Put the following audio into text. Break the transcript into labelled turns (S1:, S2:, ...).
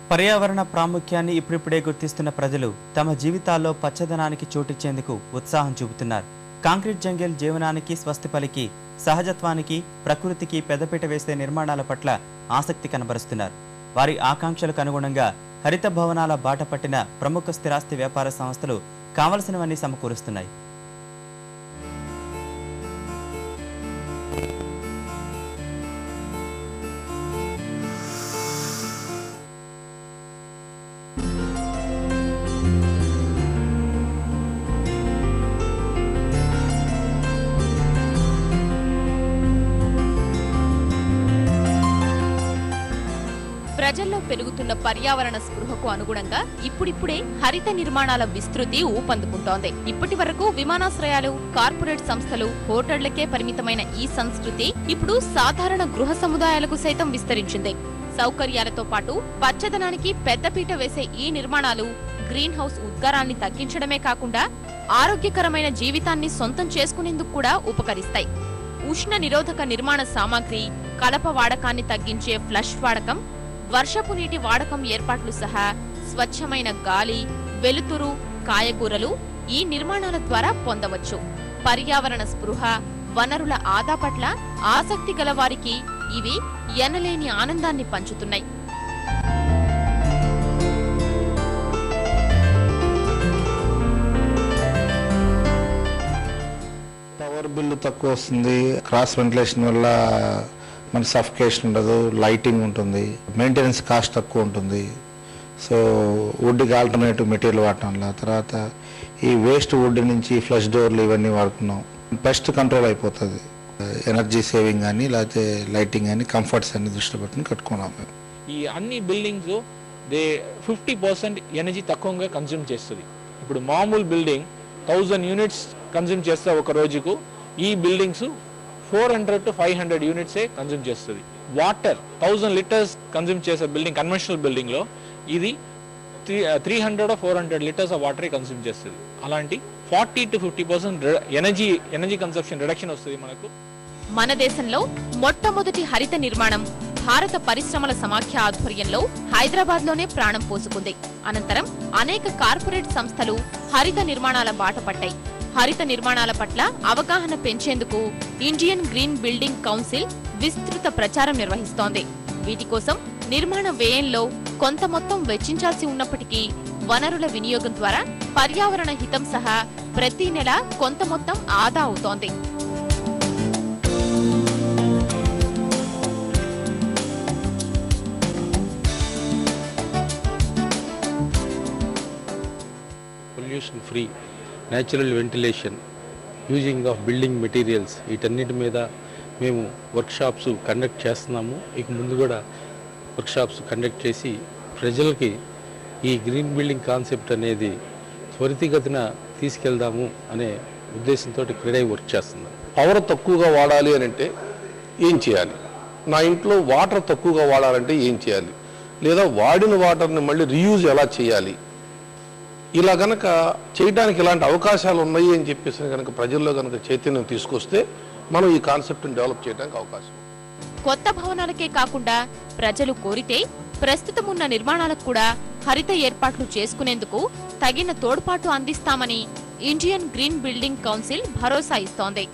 S1: పర్యావరణ ప్రాముఖ్యాన్ని ఇప్పుడిప్పుడే గుర్తిస్తున్న ప్రజలు తమ జీవితాల్లో పచ్చదనానికి చోటిచ్చేందుకు ఉత్సాహం చూపుతున్నారు. కాంక్రీట్ జంగిల్ జీవనానికి స్వస్తి పలికి సహజత్వానికి ప్రకృతికి పెద్దపీట వేసే నిర్మాణాల పట్ల ఆసక్తి కనబరుస్తున్నారు. వారి ఆకాంక్షలకు అనుగుణంగా హరిత భవనాల బాట పట్టిన ప్రముఖ స్థిరాస్తి వ్యాపార సంస్థలు కావలసినవన్నీ సమకూరుస్తున్నాయి.
S2: ప్రజల్లో పెరుగుతున్న పర్యావరణ స్పృహకు అనుగుణంగా ఇప్పుడిప్పుడే హరిత నిర్మాణాల విస్తృతి ఊపందుకుంటోంది. ఇప్పటి వరకు విమానాశ్రయాలు, కార్పొరేట్ సంస్థలు, హోటళ్లకే పరిమితమైన ఈ సంస్కృతి ఇప్పుడు సాధారణ గృహ సముదాయాలకు సైతం విస్తరించింది. సౌకర్యాలతో పాటు పచ్చదనానికి పెద్దపీట వేసే ఈ నిర్మాణాలు గ్రీన్ హౌస్ ఉద్గారాన్ని తగ్గించడమే కాకుండా ఆరోగ్యకరమైన జీవితాన్ని సొంతం చేసుకునేందుకు కూడా ఉపకరిస్తాయి. ఉష్ణ నిరోధక నిర్మాణ సామాగ్రి, కలప వాడకాన్ని తగ్గించే ఫ్లష్ వాడకం, వర్షపు నీటి వాడకం ఏర్పాట్లు సహా స్వచ్ఛమైన గాలి, వెలుతురు, కాయగూరలు ఈ నిర్మాణాల ద్వారా పొందవచ్చు. పర్యావరణ స్పృహ, వనరుల ఆదా పట్ల ఆసక్తి గలవారికి ఇవి ఎనలేని ఆనందాన్ని పంచుతున్నాయి.
S3: పవర్ బిల్లు తక్కువ వస్తుంది, క్రాస్ వెంటిలేషన్ వల్ల మన సఫికేషన్ ఉండదు, లైటింగ్ ఉంటుంది, మెయింటెనెన్స్ కాస్ట్ తక్కువ ఉంటుంది. సో వుడ్కి ఆల్టర్నేటివ్ మెటీరియల్ వాడటం వల్ల, తర్వాత ఈ వేస్ట్ వుడ్ నుంచి ఫ్లష్ డోర్లు ఇవన్నీ వాడుకున్నాం, పెస్ట్ కంట్రోల్ అయిపోతుంది. ఎనర్జీ సేవింగ్ కానీ లేకపోతే లైటింగ్ కానీ కంఫర్ట్స్ అన్ని దృష్టి పెట్టుకుని కట్టుకున్నాం మేము.
S4: ఈ అన్ని బిల్డింగ్స్ 50% ఎనర్జీ తక్కువగా కన్జ్యూమ్ చేస్తుంది. ఇప్పుడు మామూలు బిల్డింగ్ 1000 యూనిట్స్ కన్జ్యూమ్ చేస్తే ఒక రోజుకు, ఈ బిల్డింగ్స్ 400 to 500 యూనిట్సే కన్జ్యూమ్ చేస్తుంది. వాటర్ 1000 లీటర్స్ కన్జ్యూమ్ చేసే బిల్డింగ్, కన్వెన్షనల్ బిల్డింగ్లో ఇది 300 or 400 లీటర్స్ ఆఫ్ వాటరే కన్జ్యూమ్ చేస్తుంది. అలాంటి 40 to 50% ఎనర్జీ కన్సంప్షన్ రిడక్షన్ వస్తుంది మనకు.
S2: మన దేశంలో మొట్టమొదటి హరిత నిర్మాణం భారత పరిశ్రమల సమాఖ్య ఆధ్వర్యంలో హైదరాబాద్లోనే ప్రాణం పోసుకుంది. అనంతరం అనేక కార్పొరేట్ సంస్థలు హరిత నిర్మాణాల బాట పట్టాయి. హరిత నిర్మాణాల పట్ల అవగాహన పెంచేందుకు ఇండియన్ గ్రీన్ బిల్డింగ్ కౌన్సిల్ విస్తృత ప్రచారం నిర్వహిస్తోంది. వీటి కోసం నిర్మాణ వ్యయంలో కొంత మొత్తం వెచ్చించాల్సి ఉన్నప్పటికీ వనరుల వినియోగం ద్వారా పర్యావరణ హితం సహా ప్రతి నెల కొంత మొత్తం ఆదా అవుతోంది.
S5: Pollution free, natural ventilation, using of building materials, వీటన్నిటి మీద మేము వర్క్షాప్స్ కండక్ట్ చేస్తున్నాము. ఇక ముందు కూడా వర్క్షాప్స్ కండక్ట్ చేసి ప్రజలకి ఈ గ్రీన్ బిల్డింగ్ కాన్సెప్ట్ అనేది త్వరితగతిన తీసుకెళ్దాము అనే ఉద్దేశంతో క్రీడా వర్క్ చేస్తున్నాం.
S6: పవర్ తక్కువగా వాడాలి అని అంటే ఏం చేయాలి, నా ఇంట్లో వాటర్ తక్కువగా వాడాలంటే ఏం చేయాలి, లేదా వాడిన వాటర్ని మళ్ళీ రీయూజ్ ఎలా చేయాలి, ఇలా కనుక చేయడానికి ఇలాంటి అవకాశాలు ఉన్నాయి అని చెప్పేసి కనుక ప్రజల్లో కనుక చైతన్యం తీసుకొస్తే మనం ఈ కాన్సెప్ట్ని డెవలప్ చేయడానికి అవకాశం.
S2: కొత్త భవనాలకే కాకుండా ప్రజలు కోరితే ప్రస్తుతం ఉన్న నిర్మాణాలకు కూడా హరిత ఏర్పాట్లు చేసుకునేందుకు తగిన తోడ్పాటు అందిస్తామని ఇండియన్ గ్రీన్ బిల్డింగ్ కౌన్సిల్ భరోసా ఇస్తోంది.